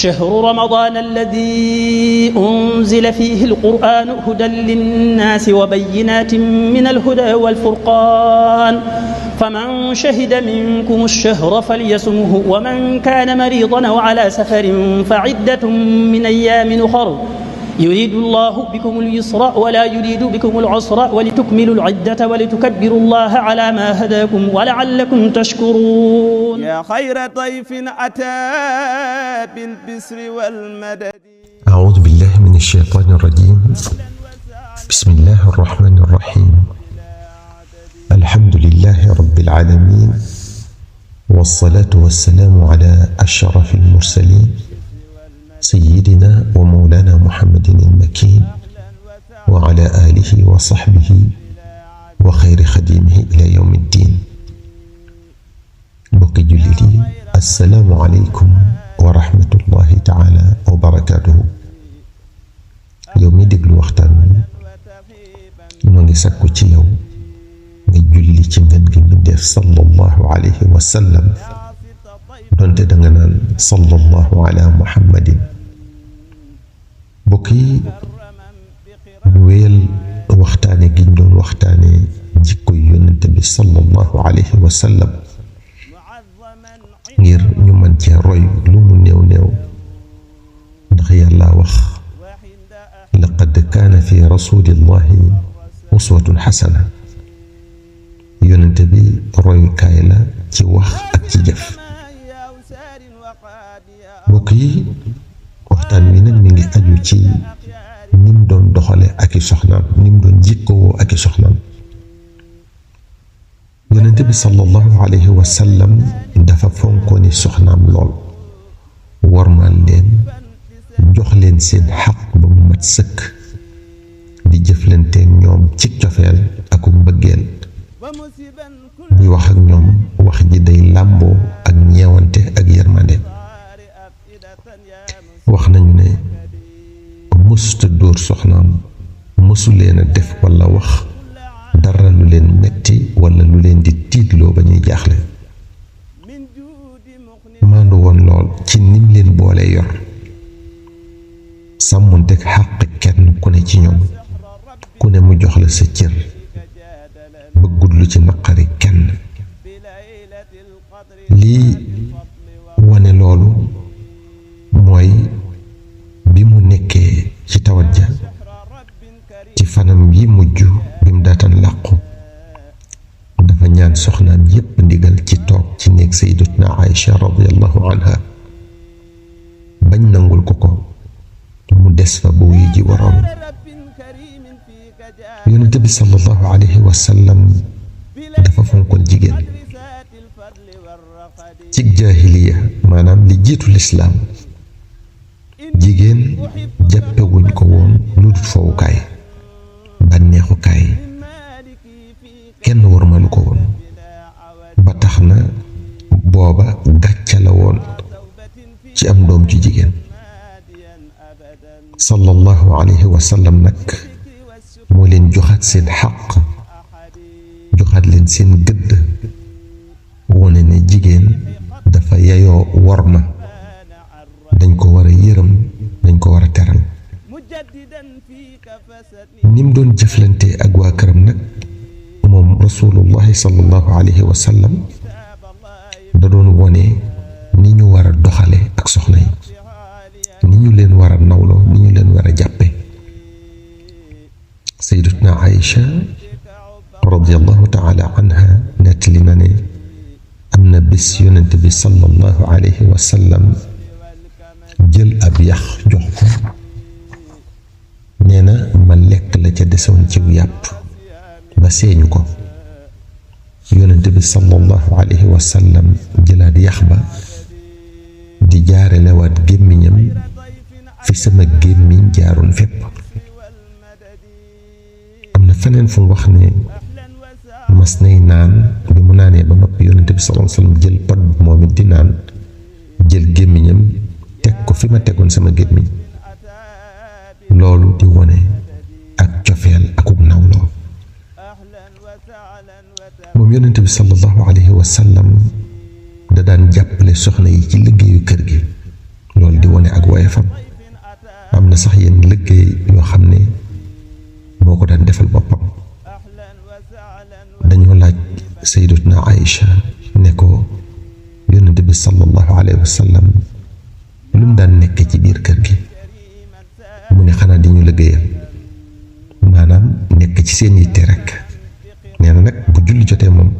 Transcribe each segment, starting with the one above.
شهر رمضان الذي أنزل فيه القرآن هدى للناس وبينات من الهدى والفرقان فمن شهد منكم الشهر فليصمه ومن كان مريضا أو على سفر فعدة من أيام أخر يريد الله بكم اليسر ولا يريد بكم العسر ولتكملوا العدة ولتكبروا الله على ما هداكم ولعلكم تشكرون. يا خير ضيف أتى بالبسر والمدد. أعوذ بالله من الشيطان الرجيم. بسم الله الرحمن الرحيم. الحمد لله رب العالمين، والصلاة والسلام على أشرف المرسلين سيدنا ومولانا محمد المكين وعلى آله وصحبه وخير خديمه إلى يوم الدين. بوكي جليلي، السلام عليكم ورحمة الله تعالى وبركاته. يومي دقل وقتان نوني ساكو تي يوم nga julli ci ngeen gi mbindeef sallallahu alayhi wa sallam donte da nga naan sallallahu ala muhammadin. bokk yi ñu wéyal waxtaane gi ñu doon waxtaane jikko yonent bi sallallahu alayhi wa sallam ngir ñu mën cee roy lu mu néew néew, ndax yàlla wax laqad kaana fi rasulillahi uswatun xasana. yonent bi royukaay la ci wax ak ci jëf. mbokk yi, waxtaan wi nag mi ngi aju ci nim doon doxale ak i soxnaam, nim doon jikkowoo ak i soxnaam. yonent bi sallallahu alayhi wa sallam dafa fonkooni soxnaam lool, wormaal leen, jox leen seen xaq ba mu mat sëkk, di jëflanteeg ñoom ci cofeel ak mbëggeel. buy wax ak ñoom wax ji day làmboo ak ñeewante ak yërmande. wax nañu ne mësuta dóor soxnaam, mësu leen a def walla wax dara lu leen metti walla lu leen di tiitloo ba ñuy jaaxle. maandu woon lool ci nim leen boole yor, sàmmonteeg xàq kenn ku ne ci ñoom, ku ne mu jox la sa cër, bëggut lu ci naqari kenn. lii wane loolu mooy bi mu nekkee ci tawat ja, ci fanam yi mujj bi mu daataan làqu, dafa ñaan soxnaam yépp ndigal ci toog ci néeg sayyidatuna Aïcha radiyallahu anha, bañ nangul ko ko mu des fa bu wuyu ji waroon. yonent bi sallallahu alayhi wa sallam dafa fonkoon jigéen. ci jaahiliya, maanaam li jiitu lislaam, jigéen jàppewuñ ko woon lu dul fowukaay, bànneexukaay, kenn warmalu ko woon. ba tax na booba gàcca la woon ci am doom ci jigéen. sallallahu alayhi wa sallam nag moo leen joxaat seen xaq, joxaat leen seen gëdd, wone ne jigéen dafa yayoo worma, dañ ko war a yërëm, dañ ko war a teral. nim doon jëflante ak waa këram nag, moom rasulullahi sallallahu alayhi wa sallam da doon wone ni ñu war a doxale ak soxna yi, ni ñu leen war a nawloo, ni ñu leen war a jàppe. sayyidatuna Aïcha radiyallahu taala anha nettali na ne am na bés yonent bi sallallahu alayhi wa sallam jël ab yax jox ko, nee na ma lekk la ca desoon ciw yàpp ba seeñu ko. yonent bi sallallahu alayhi wa sallam jëlaat yax ba di jaarelewaat gémmiñam fi sama gémmiñ jaaroon fépp. am na feneen fu mu wax ne mas nay naan, bi mu naanee ba noppi yonent bi sallallahu alayhi wa sallam jël pot moom it di naan, jël gémmiñam teg ko fi ma tegoon sama gémmiñ. loolu di wone ak cofeel akub nawloo. moom yonent bi sallallahu alayhi wa sallam da daan jàppale soxna yi ci liggéeyu kër gi, loolu di wone wane ak woyefam. am na sax yenn liggéey yoo xam ne moo ko daan defal boppam. dañoo laaj sayyidatuna Aïcha ne ko yonent bi sallallahu alayhi wa sallam lu mu daan nekk ci biir kër gi. mu ne xanaa di ñu liggéeyal, maanaam nekk ci seen yitte rek. nee na nag bu julli jotee moom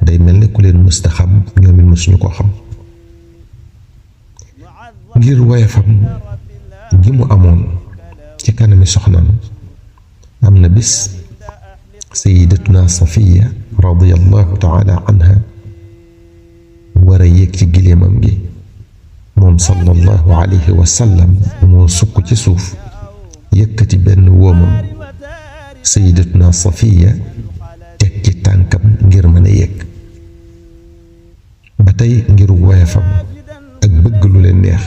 day mel ne ku leen mësta xam, ñoom it mësuñu koo xam. ngir woyefam gi mu amoon ci kanami soxnaam, am na bis sayyidatuna Safiya radiyallahu taala anha war a yéeg ci giléemam gi. moom sallallahu alayhi wa sallam moo sukk ci suuf yëkkati benn woomam. sayyidatuna Safiya teg ci tànkam ngir mën a yéeg. ba tey ngir woyefam ak bëgg lu leen neex,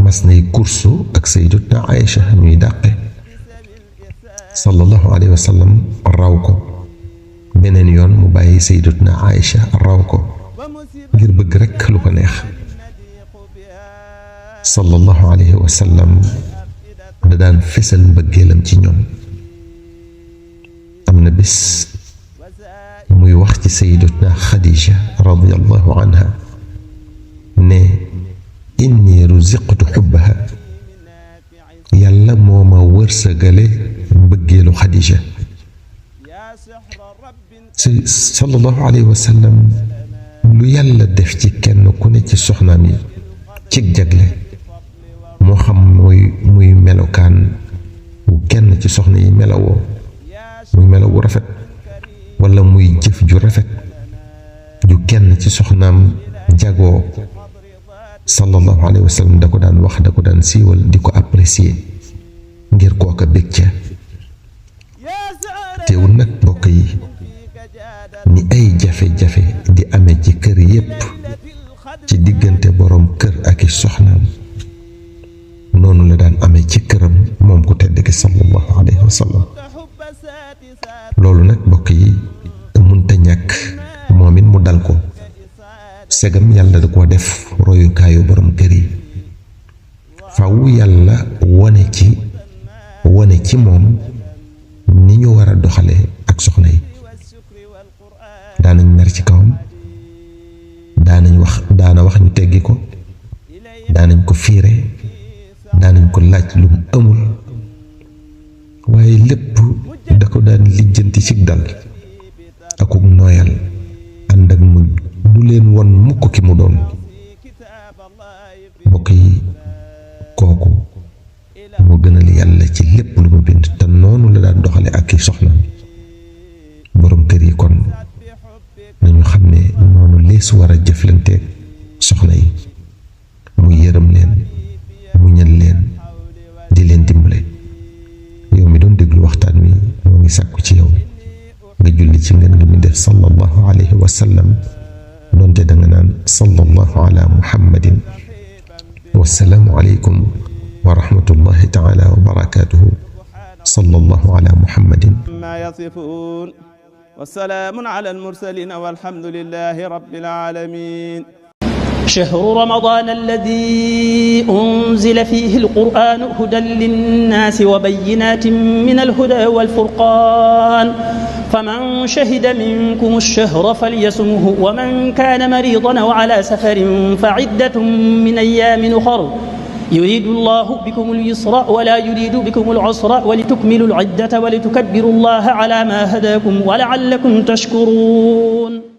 mas nay kursu ak sayyidatuna Aïcha ñuy dàqe. sallallahu alayhi wa sallam raw ko. beneen yoon mu bàyyi sayyidatuna Aïcha raw ko ngir bëgg rekk lu ko neex. sallallahu alayhi wa sallam da daan fesal mbëggeelam ci ñoom. am na bis muy wax ci sayyidatuna Khadija radiyallahu anha ne inni ruziqtu xubbaha, yàlla moo ma wërsëgale mbëggeelu Khadija. sallallahu alayhi wa sallam lu yàlla def ci kenn ku ne ci soxnaam yi cig jagle, moo xam muy melokaan wu kenn ci soxna yi melawoo, muy melaw wu rafet, wala muy jëf ju rafet ju kenn ci soxnaam jagoo. sallallahu alayhi wa sallam da ko daan wax, da ko daan siiwal, di ko apprécier ngir kooka bég ca. teewul nag mbokk yi, ni ay jafe-jafe di amee ci kër yépp ci diggante boroom kër ak i soxnaam, noonu la daan amee ci këram moom ku tedd ki sallallahu alayhi wa sallam. loolu nag mbokk yi munta ñàkk moom it mu dal ko, segam yàlla da koo def royukaayu boroom kër yi. faw yàlla wone ci moom ni ñu war a doxale ak soxna yi. daanañ mer ci kawam, daana wax ñu teggi ko, daanañ ko fiire, daanañ ko laaj lu mu amul, waaye lépp da ko daan lijjanti ci dal akuk nooyal, ànd ak muñ, du leen won mukk ki mu doon. mbokk yi, kooku moo gënal yàlla ci lépp lu mu bind, te noonu la daan doxale ak i soxna. boroom kër yi kon nañu xam ne noonu lees war a jëflanteeg soxna yi, mu yërëm leen, mu ñal leen, di leen dimbale. yow mi doon déglu waxtaan wi, moo ngi sàkku ci yow nga julli ci ngeen ngi mi def sallallahu alayhi wa sallam, doonte danga naan sallallahu ala muhammadin. wassalaamu aleykum wa rahmatullahi taala wa barakatuhu. sallallahu ala muhammadin. ma yasifun wa salaamun ala al-mursalin walhamdulillahi rabbil alamin. شهر رمضان الذي أنزل فيه القرآن هدى للناس وبينات من الهدى والفرقان فمن شهد منكم الشهر فليصمه ومن كان مريضا أو على سفر فعدة من أيام أخر يريد الله بكم اليسر ولا يريد بكم العسر ولتكملوا العدة ولتكبروا الله على ما هداكم ولعلكم تشكرون.